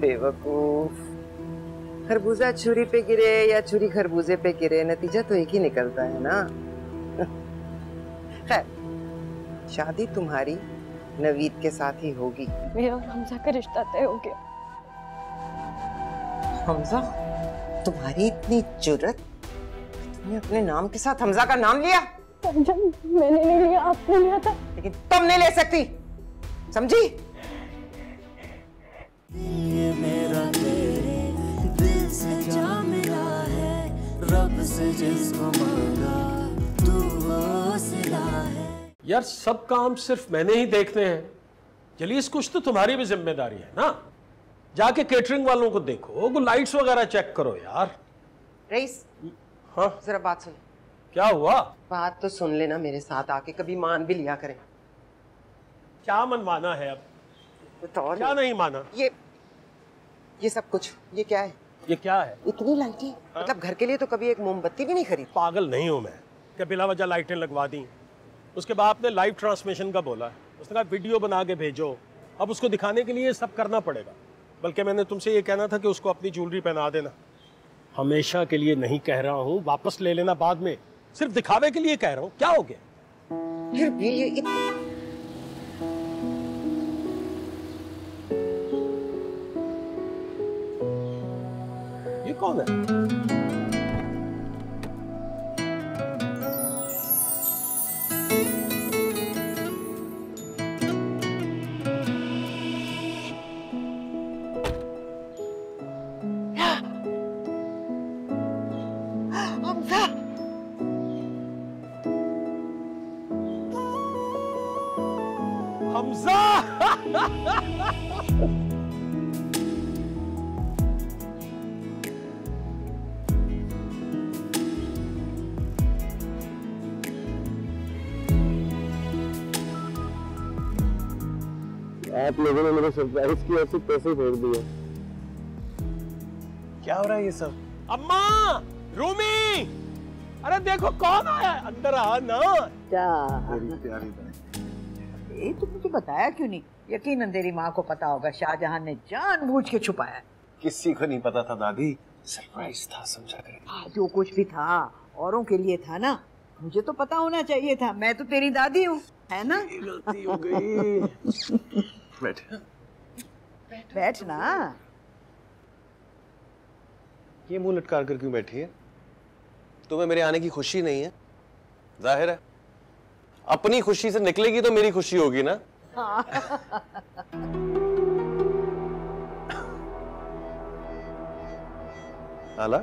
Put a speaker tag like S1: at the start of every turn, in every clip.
S1: बेवकूफ, खरबूजा छुरी पे गिरे या छुरी खरबूजे पे गिरे, नतीजा तो एक ही निकलता है ना। खैर, शादी तुम्हारी नवीद के साथ ही होगी।
S2: मेरा और हमजा का रिश्ता तय हो गया।
S1: हमजा? तुम्हारी इतनी जुर्रत, तुमने अपने नाम के साथ हमजा का नाम लिया?
S2: मैंने नहीं लिया, आपने लिया था।
S1: लेकिन तुम नहीं ले सकती, समझी?
S3: ये मेरा तेरे दिल से जा मिला है, रब से जिसको मांगा तू वो सिला है।
S4: यार सब काम सिर्फ मैंने ही देखने हैं, जलीस कुछ तो तुम्हारी भी जिम्मेदारी है ना। जाके केटरिंग वालों को देखो, वो लाइट्स वगैरह चेक करो यार।
S1: रईस,
S4: हाँ
S1: जरा बात सुन।
S4: क्या हुआ?
S1: बात तो सुन लेना, मेरे साथ आके कभी मान भी लिया करें।
S4: क्या मनवाना है अब?
S1: बताओ।
S4: क्या नहीं माना?
S1: ये सब कुछ, ये क्या है?
S4: ये क्या है?
S1: इतनी लाइटें, मतलब घर के लिए तो कभी एक मोमबत्ती भी नहीं खरीदी?
S4: पागल नहीं हूं मैं क्या बिला वजह लाइटें लगवा दी। उसके बाद आपने लाइव ट्रांसमिशन का बोला, उसने कहा वीडियो बना के भेजो। अब उसको दिखाने के लिए सब करना पड़ेगा। बल्कि मैंने तुमसे ये कहना था कि उसको अपनी ज्वेलरी पहना देना। हमेशा के लिए नहीं कह रहा हूँ, वापस ले लेना बाद में, सिर्फ दिखावे के लिए कह रहा हूँ। क्या हो गया?
S1: फिर भी
S4: ये कौन है? हमजा!
S5: आप लोगों ने मेरे सरप्राइज की ऐसे कैसे फेंक दिया?
S4: क्या हो रहा है ये सब? अम्मा! रूमी! अरे देखो कौन आया, अंदर आ ना।
S5: तेरी प्यारी
S6: ये तो मुझे बताया क्यों नहीं? यकीनन तेरी माँ को पता होगा, शाहजहां ने जानबूझ के छुपाया।
S5: किसी को नहीं पता था दादी, सरप्राइज था, समझा करें।
S6: जो कुछ भी था औरों के लिए था ना, मुझे तो पता होना चाहिए था। मैं तो तेरी दादी हूँ, है ना?
S5: गलती हो गई। बैठ
S6: बैठ ना।
S5: ये मुंह लटका कर क्यों बैठी है? तुम्हें मेरे आने की खुशी नहीं है? जाहिर है अपनी खुशी से निकलेगी तो मेरी खुशी होगी ना। आला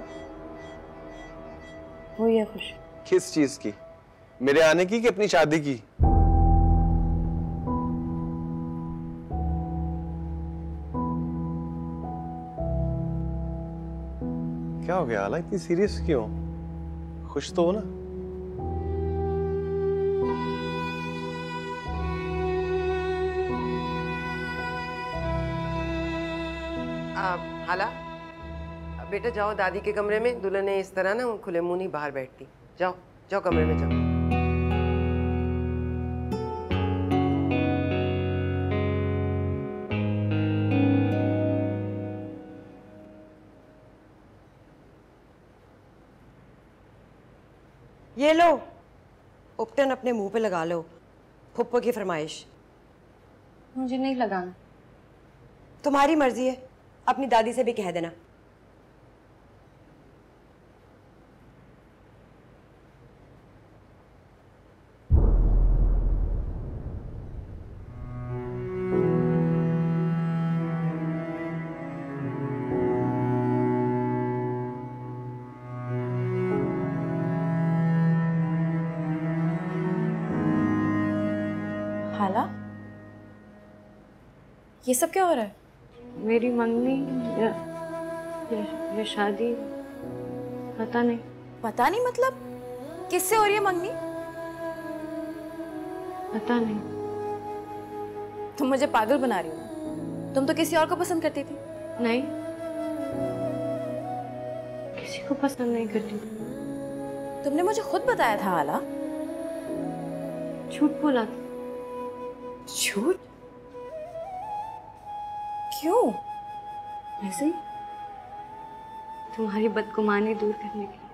S2: वो ये खुश
S5: किस चीज की? मेरे आने की कि अपनी शादी की? क्या हो गया आला, इतनी सीरियस क्यों? खुश तो हो ना?
S1: हाला, बेटा जाओ दादी के कमरे में। दुल्हन ने इस तरह ना खुले मुंह नहीं बाहर बैठती। जाओ जाओ कमरे में जाओ।
S7: ये लो, उपटन अपने मुंह पे लगा लो। फुप्पो की फरमाइश।
S2: मुझे नहीं लगाना।
S7: तुम्हारी मर्जी है, अपनी दादी से भी कह देना।
S2: हाला, ये सब क्या हो रहा है? मेरी मंगनी या शादी, पता नहीं।
S8: पता नहीं मतलब? किससे हो रही है मंगनी?
S2: पता नहीं।
S8: तुम मुझे पागल बना रही हो ना? तुम तो किसी और को पसंद करती थी।
S2: नहीं, किसी को पसंद नहीं करती।
S8: तुमने मुझे खुद बताया था हाला।
S2: झूठ बोला था।
S8: झूठ? क्यों?
S2: ऐसे ही तुम्हारी बदगुमानी दूर करने के लिए।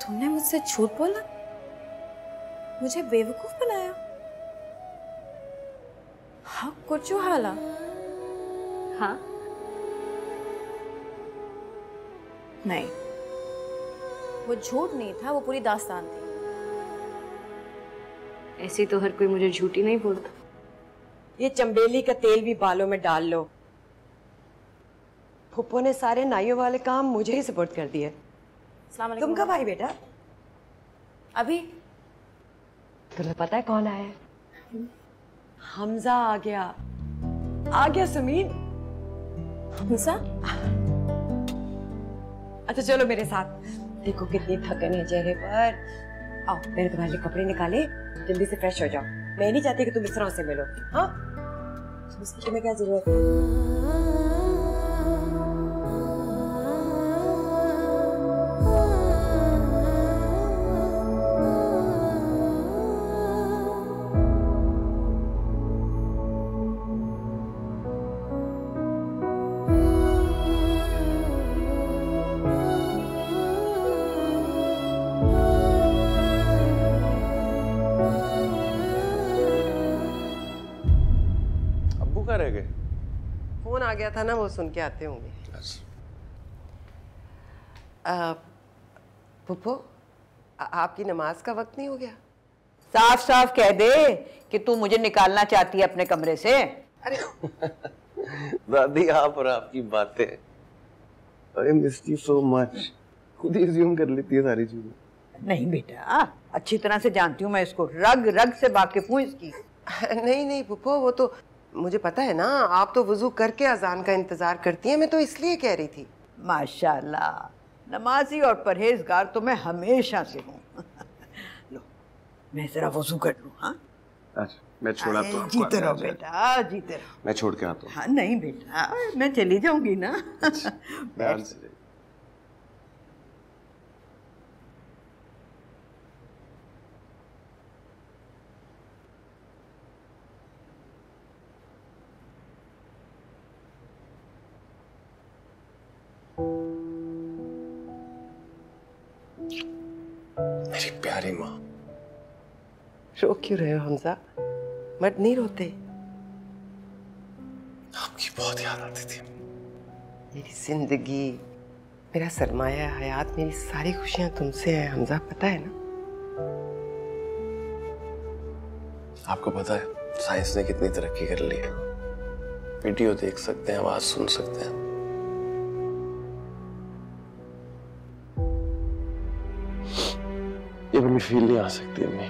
S8: तुमने मुझसे झूठ बोला, मुझे बेवकूफ बनाया। How could you, हाला?
S2: हाँ,
S8: नहीं, वो झूठ नहीं था, वो पूरी दास्तान थी।
S2: ऐसे तो हर कोई मुझे झूठी नहीं बोलता।
S7: ये चंबेली का तेल भी बालों में डाल लो। फुप्पो ने सारे नाइयों वाले काम मुझे ही सपोर्ट कर दिए।
S8: अस्सलाम वालेकुम।
S7: तुम कब आई बेटा?
S8: अभी
S7: तुम्हें पता है कौन आया है? हमजा आ गया। आ गया समीन।
S8: हमजा?
S7: अच्छा चलो मेरे साथ। देखो कितनी थकन है चेहरे पर। आओ मैंने तुम्हारे लिए कपड़े निकाले, जल्दी से फ्रेश हो जाओ। मैं नहीं चाहती कि तुम इस तरह से मिलो। हाँ तुम्हें क्या जरूरत है?
S5: रह गए?
S1: फोन आ गया था ना, वो सुन के आते होंगे। पुप्पो, आपकी नमाज का वक्त नहीं हो गया?
S6: साफ साफ कह दे कि तू मुझे निकालना चाहती है अपने कमरे से।
S1: अरे
S5: दादी आप और आपकी बातें। अरे मिस्ड यू सो मच। खुद ही अज्यूम कर लेती है सारी चीजें।
S6: नहीं बेटा, अच्छी तरह से जानती हूँ मैं इसको, रग रग से वाकिफ हूँ इसकी।
S1: नहीं नहीं पुप्पो, वो तो मुझे पता है ना, आप तो वुजू करके अजान का इंतजार करती हैं, मैं तो इसलिए कह रही थी।
S6: माशाल्लाह, नमाजी और परहेजगार तो मैं हमेशा से हूँ। लो मैं जरा वुजू कर लूँ। हाँ
S5: अच्छा मैं छोड़ा तो आपको
S6: जीते रहो बेटा, जीते रहो।
S5: मैं छोड़ के आता हूँ।
S6: हाँ नहीं बेटा, मैं चली जाऊंगी ना।
S5: ध्यान से जाइए। मेरी प्यारी माँ।
S1: रो क्यों रहे हो हमजा? मत नहीं रोते।
S5: आपकी बहुत याद आती थी।
S1: मेरी जिंदगी, मेरा सरमाया हयात, मेरी सारी खुशियां तुमसे है हमजा, पता है ना?
S5: आपको पता है साइंस ने कितनी तरक्की कर ली है। वीडियो देख सकते हैं, आवाज सुन सकते हैं। ये वाली फील नहीं आ सकती अम्मी।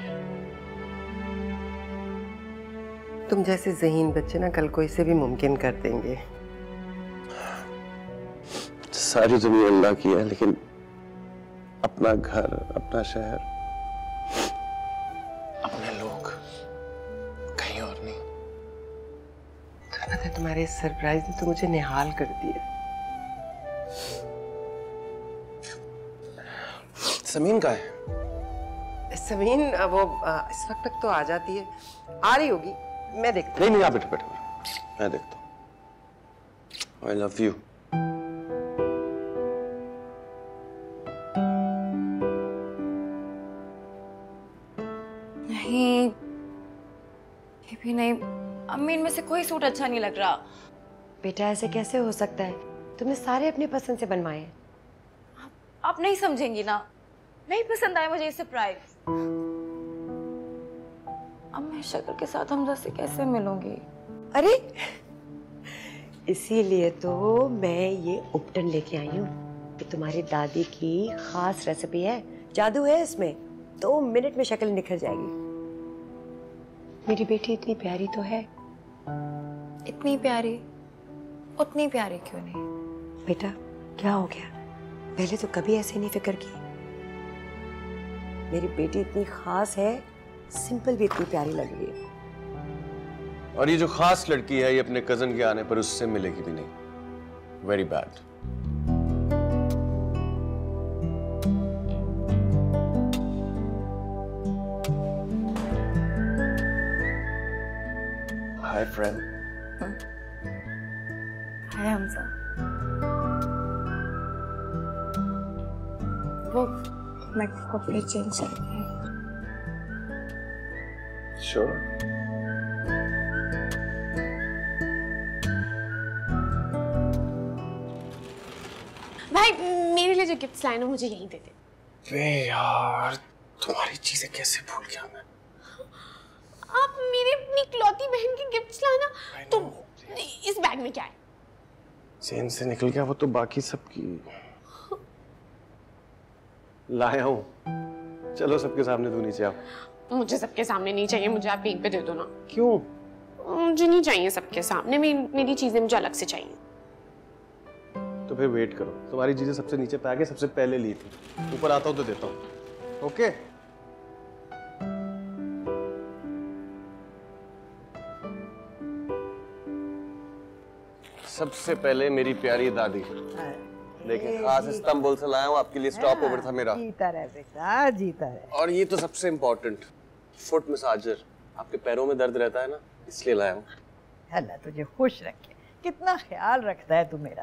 S1: तुम जैसे ज़हीन बच्चे ना कल को इसे भी मुमकिन कर देंगे।
S5: सारी दुनिया अल्लाह की है, लेकिन अपना घर, अपना शहर, अपने लोग कहीं और नहीं।
S1: पता है तुम्हारे इस सरप्राइज ने तो मुझे निहाल कर दिया।
S5: समीन का है?
S1: समीन वो इस वक्त तक तो आ जाती है, आ रही होगी, मैं देखती
S5: नहीं नहीं आप बैठो बैठो, मैं देखता हूँ। I love you।
S8: नहीं, ये भी नहीं। अम्मी इनमें से कोई सूट अच्छा नहीं लग रहा।
S7: बेटा ऐसे कैसे हो सकता है? तुमने सारे अपनी पसंद से बनवाए हैं।
S8: आप नहीं समझेंगी ना, नहीं पसंद आया मुझे ये सरप्राइज। अब मैं शक्ल के साथ हमजा से कैसे मिलूंगी?
S7: अरे इसीलिए तो मैं ये उपटन लेके आई हूँ कि तुम्हारी दादी की खास रेसिपी है, जादू है इसमें, 2 मिनट में शक्ल निखर जाएगी। मेरी बेटी इतनी प्यारी तो है।
S8: इतनी प्यारी, उतनी प्यारी क्यों नहीं?
S7: बेटा क्या हो गया? पहले तो कभी ऐसे नहीं फिक्र की। मेरी बेटी इतनी खास है, सिंपल भी इतनी प्यारी लग रही है।
S5: और ये जो खास लड़की है, ये अपने कजन के आने पर उससे मिलेगी भी नहीं। Very bad. Hi friend.
S8: Hi Hamza. वो मैं कपड़े चेंज करती हूँ।
S5: श्योर।
S9: भाई मेरे लिए जो गिफ्ट्स लाए ना मुझे यहीं दे दे।
S5: वे यार तुम्हारी चीजें कैसे भूल गया मैं।
S9: आप मेरे अपनी इकलौती बहन के गिफ्ट्स लाना। तो इस बैग में क्या है?
S5: चेन से निकल गया वो तो बाकी सबकी लाया हूँ। चलो सबके सामने दो नीचे आओ।
S9: मुझे सबके सामने नहीं चाहिए, मुझे आप यहीं पे दे दो ना।
S5: क्यों?
S9: मुझे नहीं चाहिए सबके सामने, मेरी चीजें मुझे अलग से चाहिए।
S5: तो फिर वेट करो, तुम्हारी चीजें सबसे नीचे पे आके सबसे पहले ली थी, ऊपर आता हूँ तो देता हूँ। ओके? सबसे पहले मेरी प्यारी दादी, देखिए खास इस्तांबुल से लाया हूँ आपके लिए, स्टॉप ओवर था मेरा।
S6: जीता रहे बेटा, जीता रहे।
S5: और ये तो सबसे इम्पोर्टेंट, फुट मसाजर। आपके पैरों में दर्द रहता है ना, इसलिए लाया हूँ।
S6: अल्लाह तुझे खुश रखे, कितना ख्याल रखता है तू मेरा।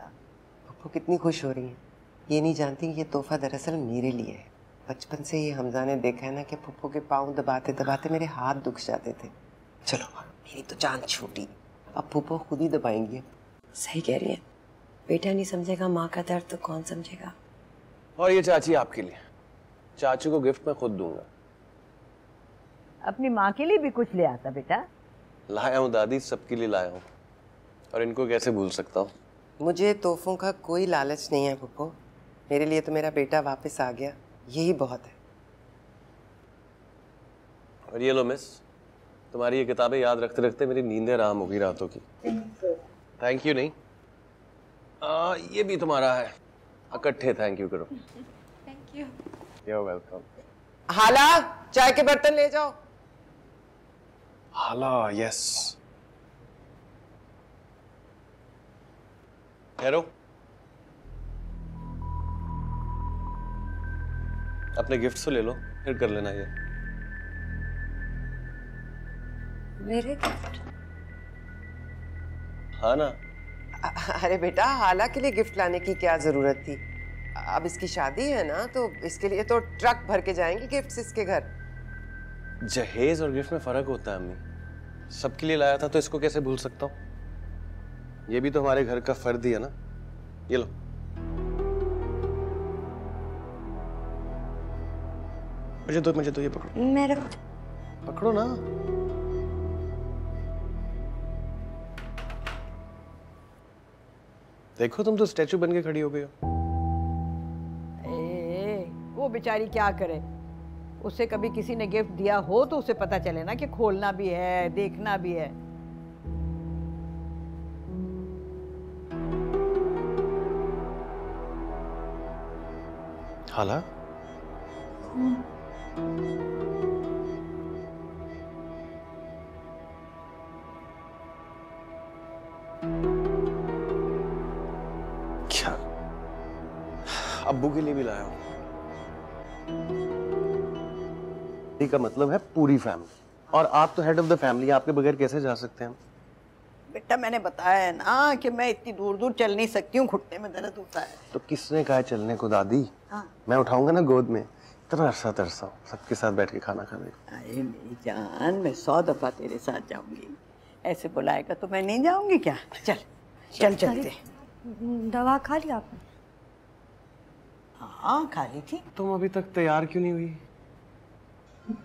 S1: पप्पू कितनी खुश हो रही है, ये नहीं जानती ये तोहफा दरअसल मेरे लिए है। बचपन से ये हमजा ने देखा है ना कि पप्पू के पाँव दबाते दबाते मेरे हाथ दुख जाते थे। चलो मेरी तो जान छूटी, अब पप्पू खुद ही दबाएंगी।
S7: सही कह रही है, बेटा नहीं समझेगा माँ का दर्द तो कौन समझेगा।
S5: और ये चाची आपके लिए, चाचू को गिफ्ट मैं खुद दूंगा।
S6: अपनी माँ के लिए भी कुछ ले आता बेटा।
S5: लाया हूँ दादी, सबके लिए लाया हूँ, और इनको कैसे भूल सकता हूँ।
S1: मुझे तोहफों का कोई लालच नहीं है पप्पू, मेरे लिए तो मेरा बेटा वापस आ गया, यही बहुत है।
S5: और ये लो मिस, तुम्हारी ये किताबें याद रखते रखते मेरी नींदें आराम हो गई रातों की। थैंक यू नहीं, ये भी तुम्हारा है, इकट्ठे थैंक यू करो।
S9: Thank you.
S5: You are welcome.
S1: हाला चाय के बर्तन ले जाओ।
S5: हाला यस। हेरो, अपने गिफ्ट तो ले लो, फिर कर लेना ये।
S7: मेरे गिफ्ट?
S5: हाँ ना।
S1: अरे बेटा, हाला के लिए गिफ्ट लाने की क्या जरूरत थी? अब इसकी शादी है ना, तो इसके लिए तो ट्रक भर के जाएंगे गिफ्ट्स इसके घर।
S5: जहेज और गिफ्ट में फर्क होता है अम्मी, सबके लिए लाया था तो इसको कैसे भूल सकता हूँ? ये भी तो हमारे घर का फर्द ही है ना। ये लो। मुझे तो ये पकड़ो।
S7: मेरा
S5: पकड़ो ना। देखो तुम तो स्टैचू बन के खड़ी हो गई हो।
S6: वो बेचारी क्या करे, उसे कभी किसी ने गिफ्ट दिया हो तो उसे पता चले ना कि खोलना भी है, देखना भी है।
S5: हाला, क्या अब्बू के लिए भी लाया हूं। का मतलब है पूरी फैमिली, और आप तो हेड ऑफ द फैमिली, आपके बगैर कैसे जा सकते हैं?
S6: बेटा मैंने बताया है ना कि मैं इतनी दूर दूर चल नहीं सकती हूँ, घुटने में दर्द होता है।
S5: तो किसने कहा चलने को दादी?
S6: हाँ।
S5: मैं उठाऊंगा ना गोद में, इतना अरसा तरसा हूँ सबके साथ बैठ के खाना खाने।
S6: अरे मेरी जान, मैं 100 दफा तेरे साथ जाऊंगी, ऐसे बुलाएगा तो मैं नहीं जाऊंगी क्या? चल चल चलते।
S2: दवा खा ली आपने?
S6: हाँ खा ली थी।
S5: तुम अभी तक तैयार क्यों नहीं हुई?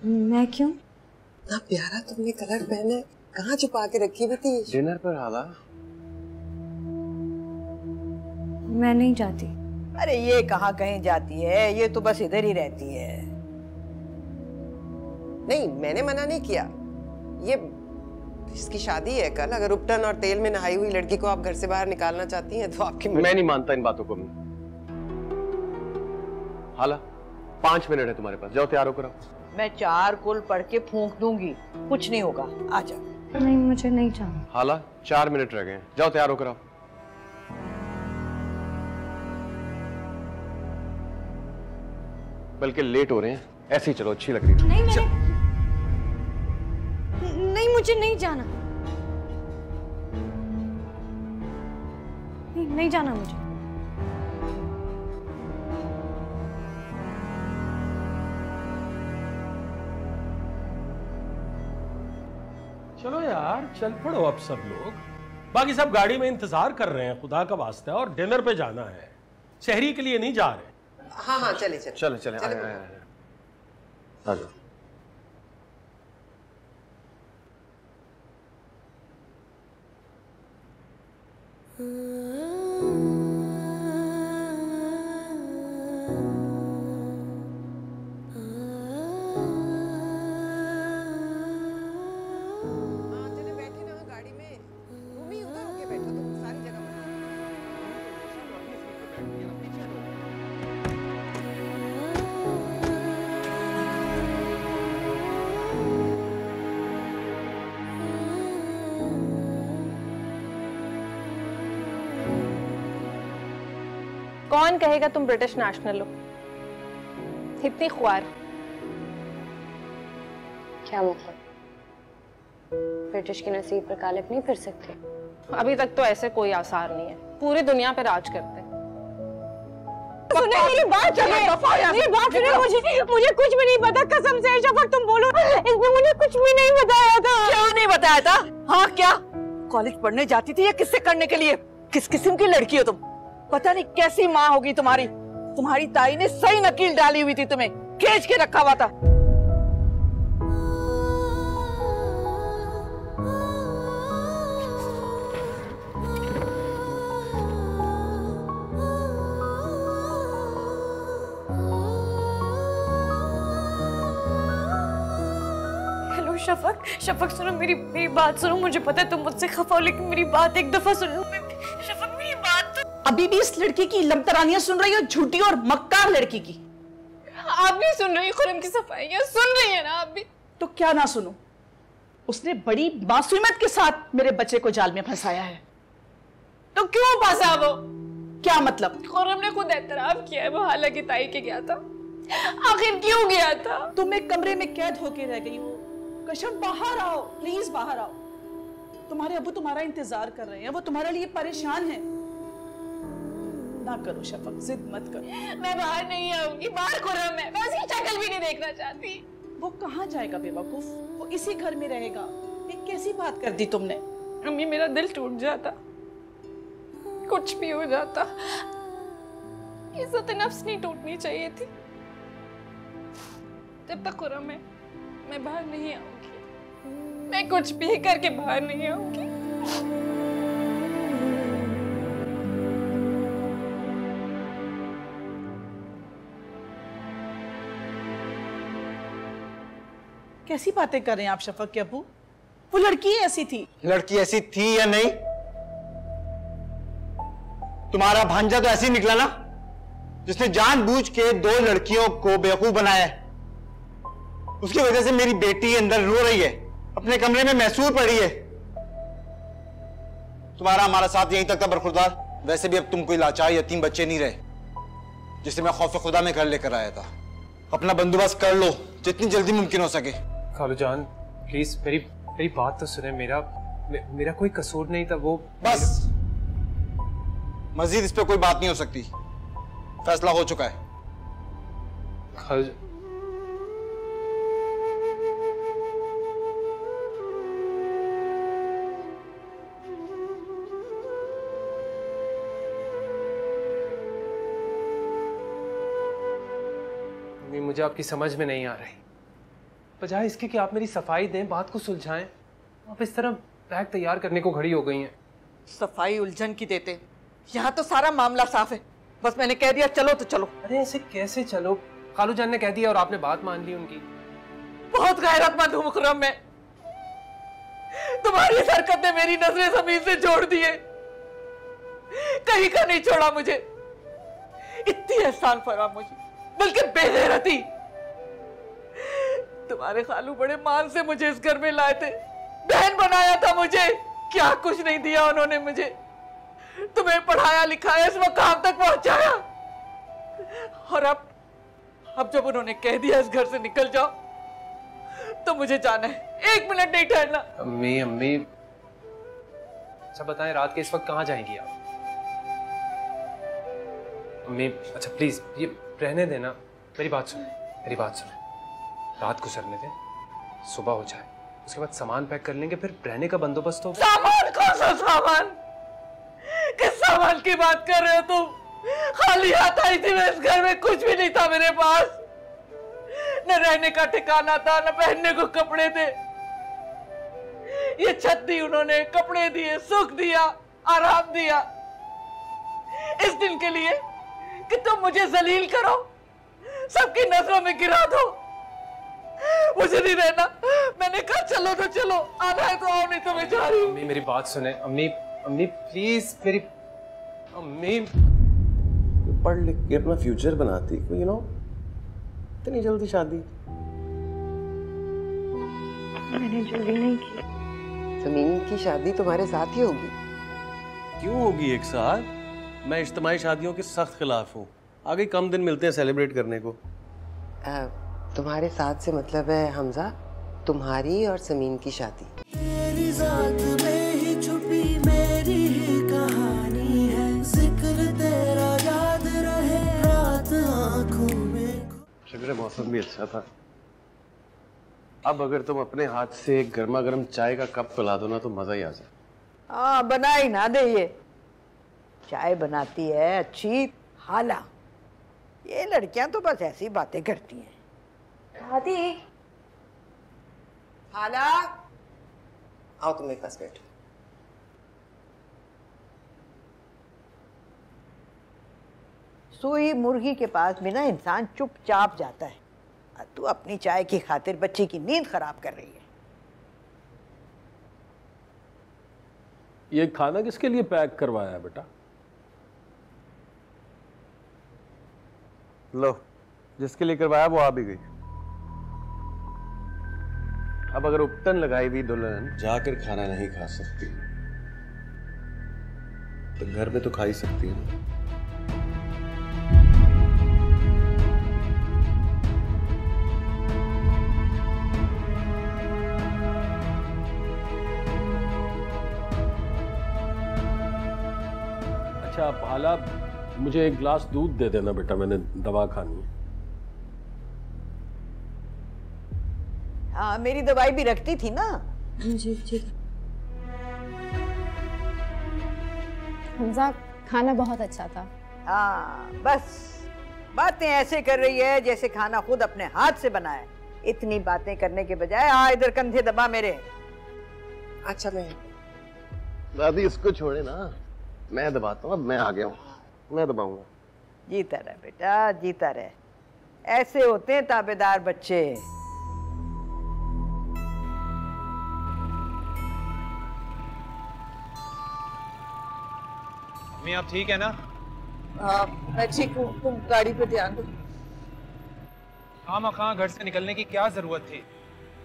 S2: मैं क्यों?
S1: इतना प्यारा तुमने कलर पहने, कहाँ छुपा के रखी हुई थी?
S5: डिनर पर हाला।
S2: मैं नहीं जाती।
S6: अरे ये कहाँ कहीं जाती है, ये तो बस इधर ही रहती है।
S1: नहीं, मैंने मना नहीं किया, ये इसकी शादी है कल, अगर उपटन और तेल में नहाई हुई लड़की को आप घर से बाहर निकालना चाहती हैं तो आपकी
S5: मैं नहीं मानता इन बातों को। हाला 5 मिनट है तुम्हारे पास, जाओ तैयार होकर।
S6: मैं 4 कुल पढ़ के फूंक दूंगी, कुछ नहीं होगा, आ जाओ।
S2: नहीं, मुझे नहीं जाना।
S5: हाला 4 मिनट रह गए, जाओ तैयार होकर आओ। बल्कि लेट हो रहे हैं, ऐसे ही चलो, अच्छी लग रही है।
S2: नहीं, मुझे नहीं जाना। नहीं जाना मुझे।
S4: चलो यार, चल पड़ो अब सब लोग। बाकी सब गाड़ी में इंतजार कर रहे हैं, खुदा का वास्ता है, और डिनर पे जाना है, शहरी के लिए नहीं जा रहे।
S1: हाँ हाँ चले चले
S5: चले चले आ जाओ।
S8: कौन कहेगा तुम ब्रिटिश नेशनल हो? इतनी ख्वार।
S2: क्या मतलब? ब्रिटिश के नसीब पर कालिक नहीं फिर सकते?
S8: अभी तक तो ऐसे कोई आसार नहीं है, पूरी दुनिया पे राज करते हैं।
S2: सुने मेरी बात सुने, मेरी बात सुने। मुझे कुछ भी नहीं पता, कसम से शफक तुम बोलो, इसने मुझे कुछ भी नहीं बताया था।
S6: क्यों नहीं बताया था? हाँ क्या कॉलेज पढ़ने जाती थी या किससे करने के लिए? किस किस्म की लड़की हो तुम? पता नहीं कैसी माँ होगी तुम्हारी। तुम्हारी ताई ने सही नकील डाली हुई थी, तुम्हें खींच के रखा हुआ था।
S2: हेलो शफक, शफक सुनो, मेरी बात सुनो। मुझे पता है तुम मुझसे खफा हो, लेकिन मेरी बात एक दफा सुनो। शफक मेरी बात तो...
S6: अभी भी इस लड़की की लमतरानियां सुन रही हो, झूठी और मक्कार लड़की की।
S9: आप भी सुन रही खुरम की सफाइयां सुन रही है ना आप भी?
S6: तो क्या ना सुनो? उसने बड़ी मासूमियत के साथ मेरे बच्चे को जाल में फंसाया है।
S9: तो क्यों फंसा वो?
S6: क्या मतलब?
S9: खुरम ने खुद एतराफ किया है वो हालांकि ताई के गया था। आखिर क्यों गया था?
S6: तुम एक कमरे में कैद होके रह गई हो। कशम बाहर आओ, प्लीज बाहर आओ। तुम्हारे अब्बू तुम्हारा इंतजार कर रहे हैं, वो तुम्हारे लिए परेशान है। ना करो शफक, जिद मत करो।
S9: मैं बाहर नहीं आऊंगी, बाहर खुरम है, मैं उसकी शक्ल भी नहीं देखना चाहती।
S6: वो कहाँ जाएगा बेवकूफ? वो इसी घर में रहेगा। ये कैसी बात कर दी तुमने?
S9: अम्मी मेरा दिल टूट जाता, कुछ भी हो जाता, इज्जत नफ्स नहीं टूटनी चाहिए थी। जब तक खुरम है मैं बाहर नहीं आऊंगी, मैं कुछ भी करके बाहर नहीं आऊंगी।
S6: कैसी बातें कर रहे हैं आप शफक के अब्बू? वो लड़की ऐसी थी।
S10: लड़की ऐसी थी या नहीं? तुम्हारा भांजा तो ऐसे ही निकला ना, जिसने जानबूझ के दो लड़कियों को बेवकूफ बनाया है। उसकी वजह से मेरी बेटी अंदर रो रही है, अपने कमरे में महसूर पड़ी है। तुम्हारा हमारा साथ यहीं तक था बरखुरदार। वैसे भी अब तुम कोई लाचार यतीम बच्चे नहीं रहे, जिसे मैं खौफ खुदा में घर लेकर आया था। अपना बंदोबस्त कर लो जितनी जल्दी मुमकिन हो सके।
S11: खालू जान प्लीज मेरी बात तो सुने। मेरा कोई कसूर नहीं था। वो
S10: बस, मजीद इस पे कोई बात नहीं हो सकती। फैसला हो चुका है।
S11: खालू मुझे आपकी समझ में नहीं आ रही। बजाय इसके कि आप मेरी सफाई दें, बात को सुलझाएं, आप इस तरह बैग तैयार करने को खड़ी हो गई हैं।
S6: सफाई उलझन की देते, यहाँ तो सारा मामला साफ है। बस मैंने कह दिया चलो तो चलो।
S11: अरे ऐसे कैसे चलो? खालू जान ने कह दिया और आपने बात मान ली उनकी।
S6: बहुत गैरतमंद हूँ मुकर्रम मैं। तुम्हारी इस हरकत ने मेरी नजरें जमीन से जोड़ दिए, कहीं का नहीं छोड़ा मुझे। इतनी एहसान फरामोशी, बल्कि बेगैरती। तुम्हारे खालू बड़े मान से मुझे इस घर में लाए थे, बहन बनाया था मुझे। क्या कुछ नहीं दिया उन्होंने मुझे। तुम्हें पढ़ाया लिखाया, इस मकाम तक पहुंचाया, और अब जब उन्होंने कह दिया इस घर से निकल जाओ, तो मुझे जाना है, 1 मिनट नहीं ठहरना।
S11: अम्मी अच्छा बताएं, रात के इस वक्त कहाँ जाएंगी आप? अम्मी अच्छा प्लीज ये रहने देना, मेरी बात सुनो, मेरी बात सुनो, रात को सरने दे, सुबह हो जाए उसके बाद सामान पैक कर लेंगे, फिर रहने का बंदोबस्त हो।
S6: सामान? कौन सा सामान? किस सामान की बात कर रहे हो तुम? खाली हाथ आई थी मैं, इस घर में कुछ भी नहीं था मेरे पास, न रहने का ठिकाना था, न पहनने को कपड़े थे। ये छत दी उन्होंने, कपड़े दिए, सुख दिया, आराम दिया, इस दिन के लिए कि तुम मुझे जलील करो, सबकी नजरों में गिरा दो। मुझे नहीं रहना, मैंने कहा चलो तो चलो, आना है तो आओ, नहीं तो मैं जा रही हूँ।
S11: अम्मी मेरी बात सुने, अम्मी अम्मी प्लीज मेरी अम्मी।
S5: पढ़ लिख के अपना फ्यूचर बनाती, यू नो, इतनी जल्दी शादी?
S2: मैंने जल्दी नहीं की।
S1: समीन की शादी तुम्हारे साथ ही होगी।
S5: क्यों होगी एक साथ? मैं इज्तिमाई शादियों के सख्त खिलाफ हूँ। आगे कम दिन मिलते हैं सेलिब्रेट करने को।
S1: तुम्हारे साथ से मतलब है हमजा, तुम्हारी और समीन की शादी।
S3: तेरी जात में ही छुपी मेरी ही कहानी है, जिक्र तेरा याद रहे रात आंखों में।
S5: शुक्र है मौसम भी अच्छा था। अब अगर तुम अपने हाथ से एक गर्मा गर्म चाय का कप पिला दो ना तो मजा ही आ जाए।
S6: हाँ, बना ही ना दे, ये चाय बनाती है अच्छी हाला। ये लड़कियां तो बस ऐसी बातें करती हैं।
S8: दादी
S1: हाला, आओ तुम मेरे पास बैठो।
S6: सोई मुर्गी के पास भी ना इंसान चुपचाप जाता है। तू अपनी चाय की खातिर बच्ची की नींद खराब कर रही है।
S4: ये खाना किसके लिए पैक करवाया है बेटा?
S5: लो, जिसके लिए करवाया वो आ भी गई। अब अगर उपटन लगाई हुई दुल्हन जाकर खाना नहीं खा सकती तो घर में तो खा ही सकती है।
S4: अच्छा हाला, मुझे एक गिलास दूध दे देना बेटा, मैंने दवा खानी है।
S6: हाँ, मेरी दवाई भी रखती थी ना।
S2: जी ठीक। हमजा, खाना बहुत अच्छा था।
S6: हाँ, बस बातें ऐसे कर रही है जैसे खाना खुद अपने हाथ से बनाया। इतनी बातें करने के बजाय आ इधर कंधे दबा मेरे।
S1: अच्छा मैं
S5: दादी इसको छोड़े ना, मैं दबाता हूँ। अब मैं आ गया हूँ, मैं दबाऊंगा।
S6: जीता रहे बेटा, जीता रहे। ऐसे होते हैं ताबेदार बच्चे।
S11: अम्मी आप ठीक है ना?
S6: हाँ, मैं ठीक हूँ। तुम गाड़ी पे ध्यान दो।
S11: खामा घर से निकलने की क्या जरूरत थी?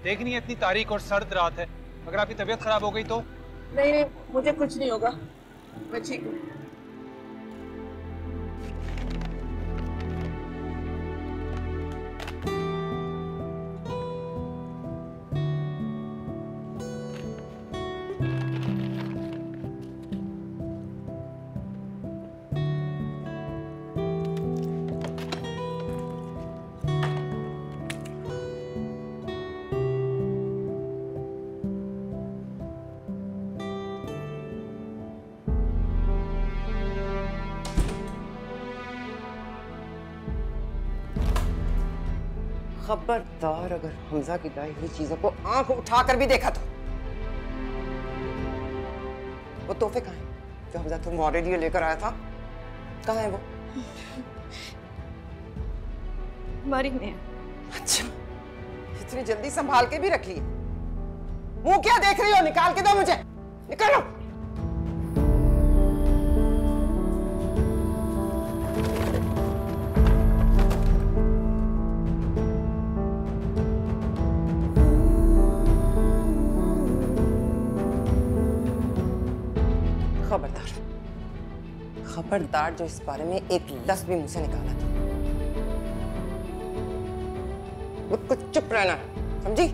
S11: देखनी है इतनी तारीख और सर्द रात है, अगर आपकी तबीयत खराब हो गई तो?
S6: नहीं, मुझे कुछ नहीं होगा, मैं ठीक हूँ।
S1: खबरदार अगर हमजा की लाई हुई चीजों को आंख उठाकर भी देखा तो। वो तोहफे कहाँ हैं जो हमजा तुम्हारे लिए लेकर आया था? कहाँ है वो?
S8: हमारी में।
S1: अच्छा, इतनी जल्दी संभाल के भी रख ली? मुंह क्या देख रही हो? निकाल के दो मुझे, निकालो। खबरदार जो इस बारे में एक लफ्ज भी मुझसे निकाला था, बिल्कुल चुप रहना, समझी?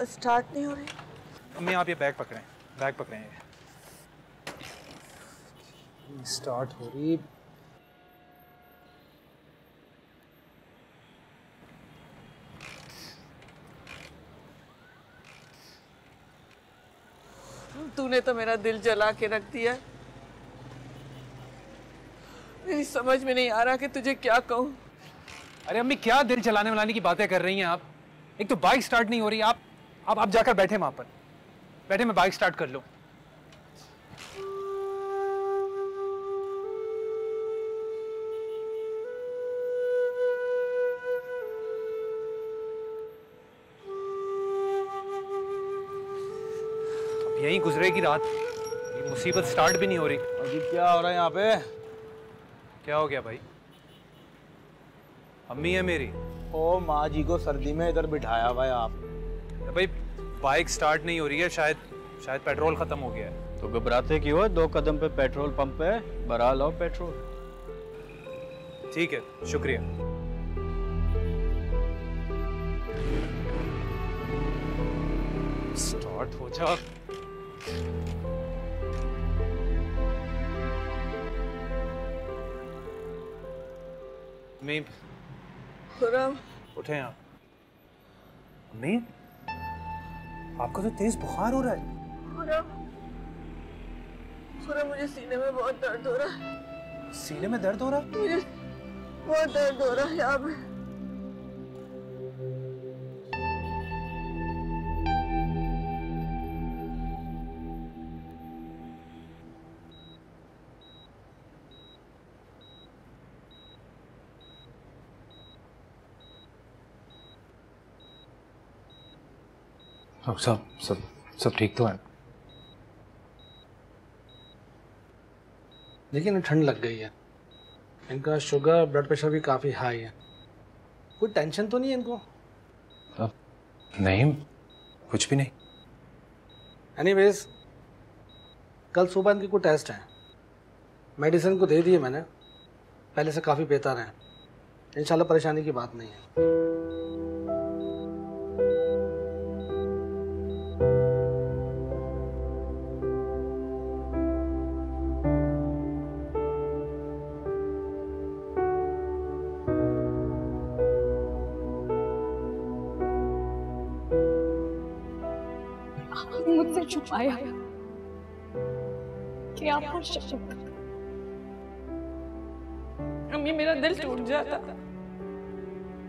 S6: स्टार्ट नहीं हो रही।
S11: अम्मी आप ये बैग पकड़ें, बैग पकड़ें। स्टार्ट हो रही।
S6: तूने तो मेरा दिल जला के रख दिया। मेरी समझ में नहीं आ रहा कि तुझे क्या कहूँ।
S11: अरे अम्मी क्या दिल जलाने वलाने की बातें कर रही हैं आप? एक तो बाइक स्टार्ट नहीं हो रही। आप जाकर बैठे वहां पर, बैठे, मैं बाइक स्टार्ट कर लूं। अब यहीं गुजरेगी रात, ये मुसीबत स्टार्ट भी नहीं हो रही।
S10: अभी क्या हो रहा है यहाँ पे?
S11: क्या हो गया भाई? अम्मी है मेरी।
S10: ओ माँ जी को सर्दी में इधर बिठाया भाई आप।
S11: भाई बाइक स्टार्ट नहीं हो रही है, शायद पेट्रोल खत्म हो गया है।
S10: तो घबराते क्यों? 2 कदम पे पेट्रोल पंप है, भरा लो पेट्रोल।
S11: ठीक है, शुक्रिया। स्टार्ट हो जा। मैं उठे आप। अम्मी आपको तो तेज बुखार हो रहा है।
S6: मुझे सीने में बहुत दर्द हो रहा है।
S11: सीने में दर्द हो रहा है?
S6: मुझे बहुत दर्द हो रहा है यहाँ पे।
S11: सब ठीक तो है,
S12: लेकिन ठंड लग गई है। इनका शुगर ब्लड प्रेशर भी काफ़ी हाई है। कोई टेंशन तो नहीं है इनको?
S11: नहीं, कुछ भी नहीं।
S12: एनीवेज, कल सुबह इनके कोई टेस्ट हैं, मेडिसिन को दे दिए मैंने। पहले से काफ़ी बेहतर हैं। इंशाल्लाह परेशानी की बात नहीं है।
S9: मुझसे छुपाया कि आप पर शक। अम्मी मेरा दिल टूट जाता,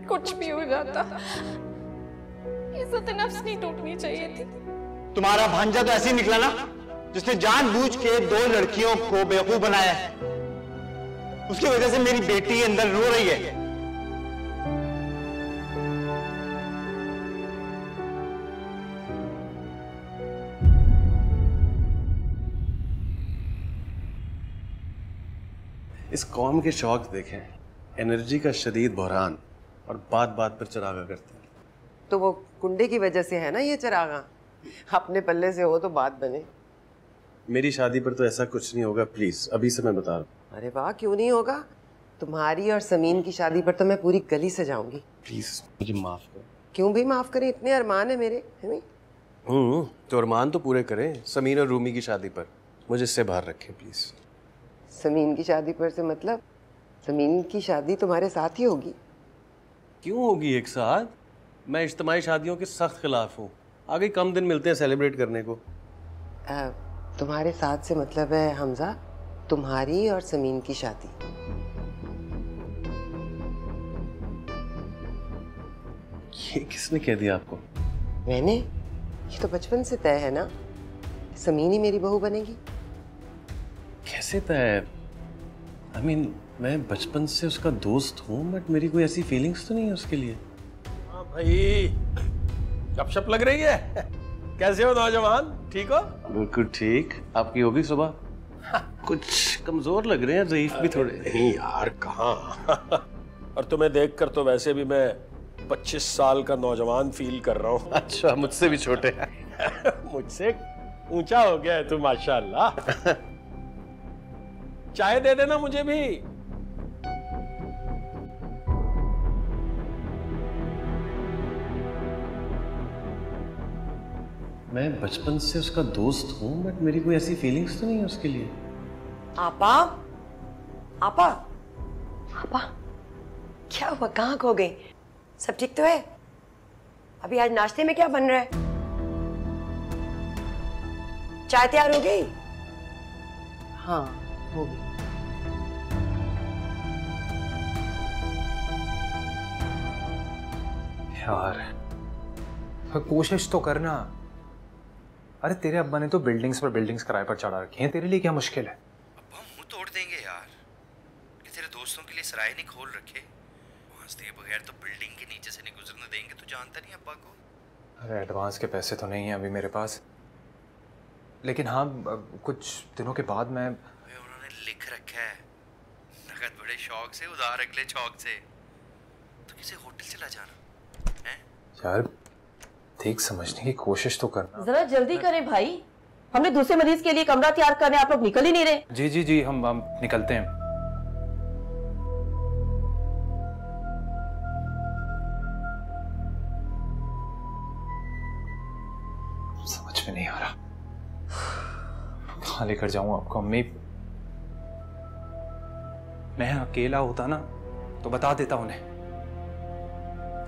S9: कुछ भी हो जाता। इज्जत नफ्स नहीं टूटनी चाहिए थी।
S10: तुम्हारा भांजा तो ऐसे ही निकला ना, जिसने जानबूझ के 2 लड़कियों को बेवकूफ बनाया है। उसकी वजह से मेरी बेटी अंदर रो रही है।
S5: इस कौम के शौक देखें, एनर्जी का शदीद बहरान और बात बात पर चरागा करते हैं।
S1: तो वो कुंडे की वजह से है ना ये चरागा। अपने पल्ले से हो तो बात बने।
S5: मेरी शादी पर तो ऐसा कुछ नहीं होगा, प्लीज अभी से मैं बता रहा हूँ।
S1: अरे वाह, क्यों नहीं होगा? तुम्हारी और समीन की शादी पर तो मैं पूरी गली सजाऊंगी।
S5: प्लीज मुझे माफ करो।
S1: क्यों भी माफ करें, इतने अरमान है मेरे, है नहीं?
S5: तो अरमान तो पूरे करें। समीन और रूमी की शादी पर मुझे इससे बाहर रखें प्लीज।
S1: समीन की शादी पर से मतलब समीन की शादी तुम्हारे साथ ही होगी?
S5: क्यों होगी एक साथ? मैं इज्तिमाई शादियों के सख्त खिलाफ हूँ। आगे कम दिन मिलते हैं सेलिब्रेट करने को।
S1: तुम्हारे साथ से मतलब है हमजा, तुम्हारी और समीन की शादी।
S5: ये किसने कह दिया आपको?
S1: मैंने? ये तो बचपन से तय है ना, समीन ही मेरी बहू बनेगी।
S5: कैसे तय? I mean, मैं बचपन से उसका दोस्त हूँ, बट मेरी कोई ऐसी फीलिंग्स तो नहीं है उसके लिए।
S4: हाँ भाई, गपशप लग रही है। कैसे हो नौजवान, ठीक हो?
S5: बिल्कुल ठीक। आपकी होगी सुबह? कुछ कमजोर लग रहे हैं, ज़ईफ भी थोड़े।
S4: नहीं यार, कहाँ। और तुम्हें देखकर तो वैसे भी मैं 25 साल का नौजवान फील कर रहा हूँ।
S5: अच्छा, मुझसे भी छोटे।
S4: मुझसे ऊंचा हो गया है तू, माशाल्लाह। चाय दे देना मुझे भी।
S5: मैं बचपन से उसका दोस्त हूँ, बट मेरी कोई ऐसी फीलिंग्स तो नहीं है उसके लिए।
S7: आपा, आपा, आपा, क्या हुआ? कहाँ खो गई? सब ठीक तो है? अभी आज नाश्ते में क्या बन रहा है? चाय तैयार हो गई?
S1: हाँ, हो गई।
S11: यार कोशिश तो करना। अरे तेरे अब्बा ने तो बिल्डिंग्स पर बिल्डिंग्स किराए पर चढ़ा रखी हैं, तेरे लिए क्या मुश्किल है?
S13: अब्बा मुंह तोड़ देंगे यार कि तेरे दोस्तों के लिए सराय नहीं खोल रखे। एडवांस दिए बगैर तो बिल्डिंग के नीचे से नहीं गुजरने देंगे। तू जानता नहीं अब्बा को?
S11: अरे एडवांस के पैसे तो नहीं है अभी मेरे पास, लेकिन हाँ कुछ दिनों के बाद मैं।
S13: उन्होंने लिख रखा है नगद बड़े शौक से उधार अगले चौक से। तो किसी होटल चला जाना है
S11: यार, देख समझने की कोशिश तो करना।
S6: जरा जल्दी करें भाई, हमने दूसरे मरीज के लिए कमरा तैयार करने, आप लोग निकल ही नहीं रहे।
S11: जी जी जी, हम निकलते हैं। समझ में नहीं आ रहा कहाँ लेकर जाऊं आपको। अम्मी, मैं अकेला होता ना तो बता देता उन्हें।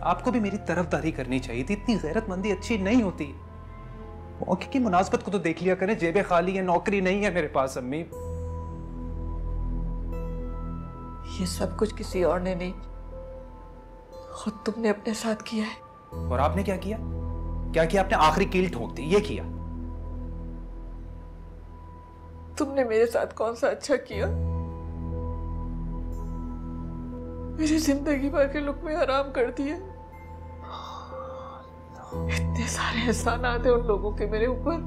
S11: आपको भी मेरी तरफदारी करनी चाहिए थी, इतनी गैरतमंदी अच्छी नहीं होती। मौके की मुनासबत को तो देख लिया करें, जेबें खाली है, नौकरी नहीं है मेरे पास। अम्मी,
S6: ये सब कुछ किसी और ने नहीं, खुद तुमने अपने साथ किया है।
S11: और आपने क्या किया? क्या किया आपने? आखिरी कील ठोक दी, ये किया।
S6: तुमने मेरे साथ कौन सा अच्छा किया? मेरी जिंदगी भर के लुक़्मे हराम कर दिए। इतने सारे एहसानात हैं उन लोगों के मेरे ऊपर।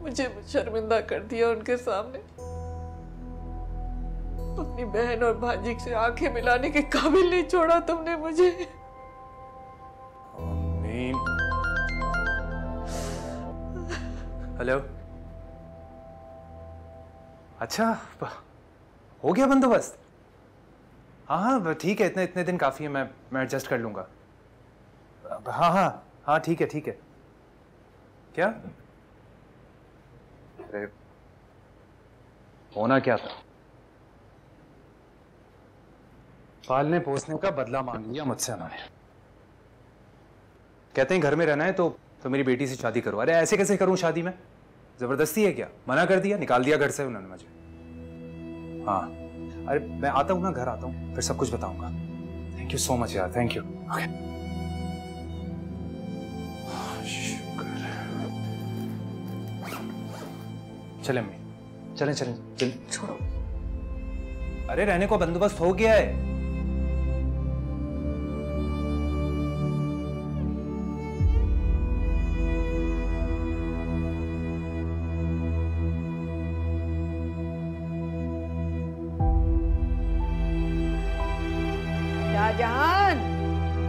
S6: मुझे शर्मिंदा कर दिया उनके सामने। अपनी बहन और भांजी से आंखें मिलाने के काबिल नहीं छोड़ा तुमने मुझे।
S11: हेलो, अच्छा हो गया बंदोबस्त? हाँ हाँ ठीक है, इतने दिन काफी है, मैं एडजस्ट कर लूंगा। हाँ हाँ हाँ ठीक है ठीक है। क्या? अरे होना क्या था? पालने पोसने का बदला मांग लिया मुझसे उन्होंने। कहते हैं घर में रहना है तो मेरी बेटी से शादी करो। अरे ऐसे कैसे करूं शादी में? जबरदस्ती है क्या? मना कर दिया, निकाल दिया घर से उन्होंने मुझे। हाँ अरे मैं आता हूँ ना, घर आता हूँ, फिर सब कुछ बताऊंगा। थैंक यू सो मच यार, थैंक यू। ओके चले अम्मी, चलें चलें चलें। छोड़ो, अरे रहने को बंदोबस्त हो गया है।
S14: शाहजहान,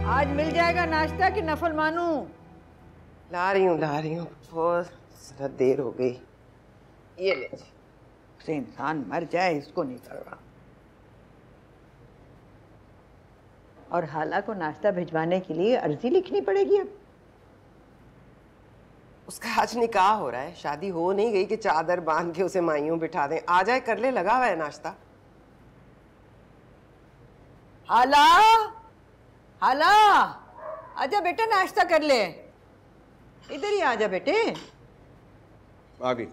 S14: आज मिल जाएगा नाश्ता कि नफल मानू?
S1: ला रही हूँ, बहुत ज़रा देर हो गई। ये ले जी।
S14: से इंसान मर जाए इसको नहीं कर रहा। और हाला को नाश्ता भिजवाने के लिए अर्जी लिखनी पड़ेगी अब।
S1: उसका आज निकाह हो रहा है, शादी हो नहीं गई कि चादर बांध के उसे माइयों बिठा दें। आ जाए, कर ले, लगा हुआ है नाश्ता।
S14: हाला, हाला, आजा बेटा नाश्ता कर ले। इधर ही आजा बेटे।
S5: आ गई।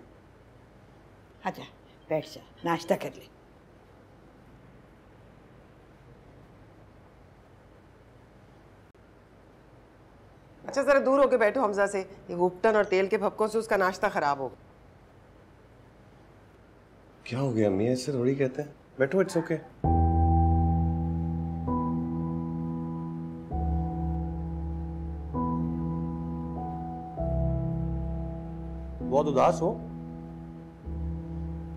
S14: आजा बैठ जा, नाश्ता कर ले।
S1: अच्छा जरा दूर होके बैठो हमजा से, ये उपटन और तेल के भपकों से उसका नाश्ता खराब हो।
S5: क्या हो गया अम्मी? ऐसे थोड़ी कहते हैं। बैठो, इट्स ओके। बहुत उदास हो?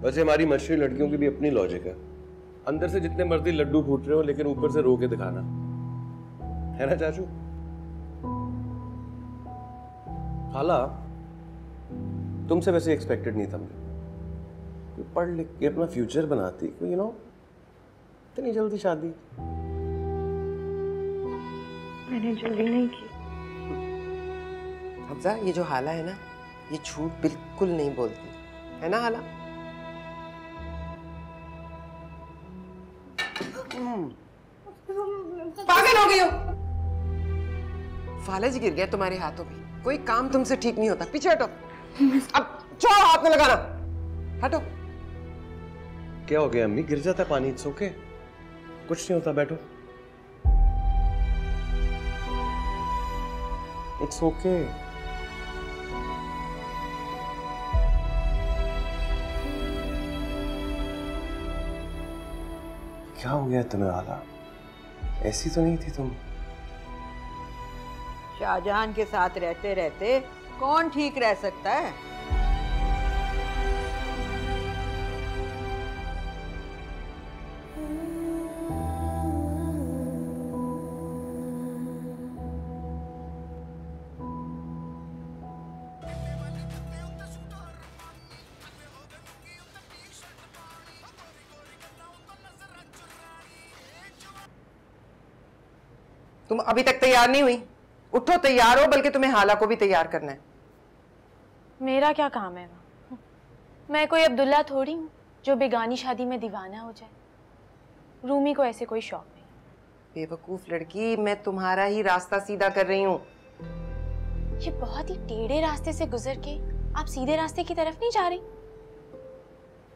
S5: वैसे हमारी मछली लड़कियों की भी अपनी लॉजिक है। अंदर से जितने मर्जी लड्डू फूट रहे हो, लेकिन ऊपर से रो के दिखाना है ना चाचू? खाला, तुमसे वैसे एक्सपेक्टेड नहीं था मुझे। कोई पढ़ लिख के अपना फ्यूचर बनाती, कोई यू नो, इतनी जल्दी शादी।
S2: मैंने जल्दी नहीं की।
S1: हमजा, ये जो हाला है ना, ये झूठ बिल्कुल नहीं बोलती है ना हाला? पागल हो गई हो? फालज गिर गया तुम्हारे हाथों में। कोई काम तुमसे ठीक नहीं होता। पीछे हटो। अब छोड़ो, हाथ में लगाना। हटो।
S5: क्या हो गया अम्मी? गिर जाता पानी? इट्स ओके, कुछ नहीं होता, बैठो। It's okay. क्या हो गया तुम्हें आला? ऐसी तो नहीं थी तुम।
S14: शाहजहान के साथ रहते रहते कौन ठीक रह सकता है?
S1: तुम अभी तक तैयार नहीं हुई? उठो, तैयार हो, बल्कि तुम्हें हाला को भी तैयार करना है।
S9: मेरा क्या काम है? मैं कोई अब्दुल्ला थोड़ी हूँ जो बेगानी शादी में दीवाना हो जाए। रूमी को ऐसे कोई शौक नहीं।
S1: बेवकूफ लड़की, मैं तुम्हारा ही रास्ता सीधा कर रही हूँ।
S9: ये बहुत ही टेढ़े रास्ते से गुजर के आप सीधे रास्ते की तरफ नहीं जा रही?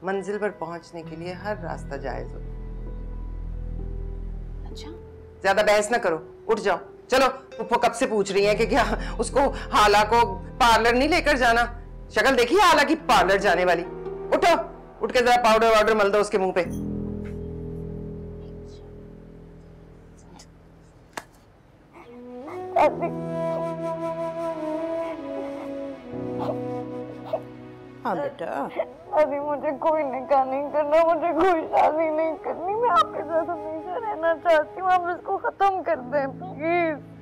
S1: मंजिल पर पहुंचने के लिए हर रास्ता जायज होता है।
S9: अच्छा,
S1: ज्यादा बहस ना करो, उठ जाओ। चलो, पुप्पो कब से पूछ रही है कि क्या उसको हाला को पार्लर नहीं लेकर जाना। शक्ल देखी हाला की पार्लर जाने वाली। उठो, उठ के जरा पाउडर वाउडर मल दो उसके मुंह पे।
S14: हाँ बेटा,
S2: अभी मुझे कोई निकाह नहीं करना, मुझे कोई शादी नहीं करनी। मैं आपके साथ हमेशा रहना चाहती हूँ। आप इसको खत्म कर दें प्लीज।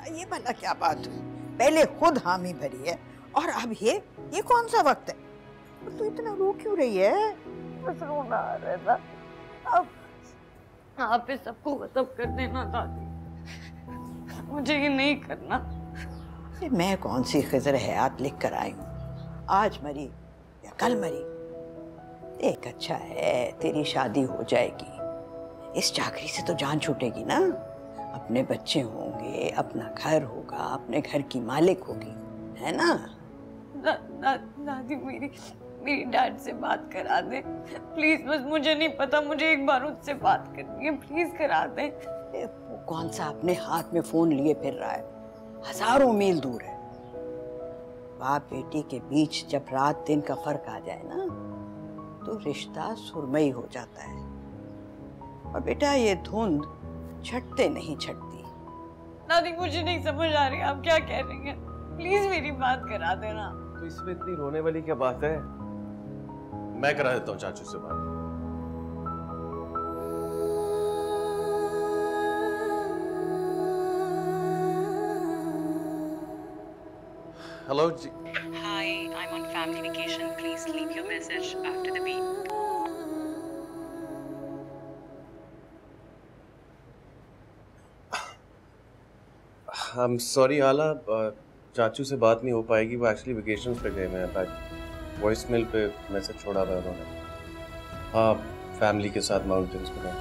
S14: ये भला क्या बात हुई? पहले खुद हामी भरी है और अब ये कौन सा वक्त है? और तू इतना रो क्यों रही है?
S2: बस रोना आ रहा था। अब आप इस सबको खत्म कर देना दादी, मुझे ये नहीं करना।
S14: मैं कौन सी खिजर हयात लिख कर आई हूँ? आज मरी या कल मरी? देख, अच्छा है तेरी शादी हो जाएगी। इस चाकरी से तो जान छूटेगी ना। अपने बच्चे होंगे, अपना घर होगा, अपने घर की मालिक होगी, है ना?
S2: दादी, मेरी डैड से बात करा दे प्लीज। बस मुझे नहीं पता, मुझे एक बार उससे बात करनी है, प्लीज करा दे।
S14: वो कौन सा अपने हाथ में फोन लिए फिर रहा है? हजारों मील दूर है। बाप बेटी के बीच जब रात दिन का फर्क आ जाए ना, तो रिश्ता सुरमई हो जाता है। और बेटा, ये धुंध छटते नहीं छटती।
S2: दादी, मुझे नहीं समझ आ रही आप क्या कह रही हैं। प्लीज मेरी बात करा देना।
S5: तो इसमें इतनी रोने वाली क्या बात है? मैं करा देता हूँ चाचू से बात। हेलो जी।
S15: Hi, I'm on family vacation. Please leave your message after the beep.
S5: I'm sorry हाला, चाचू से बात नहीं हो पाएगी। वो एक्चुअली वेकेशंस पे गए हैं। वॉइसमेल पे मैसेज छोड़ा हुआ है उन्होंने। हाँ, फैमिली के साथ माउंटेन्स पे गए।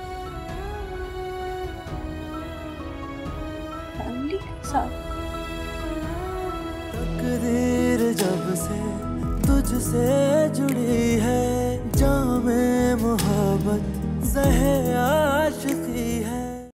S2: फैमिली के साथ?
S3: तकदीर जब से तुझसे जुड़ी है, जामे मोहब्बत ज़हे आशिकी है।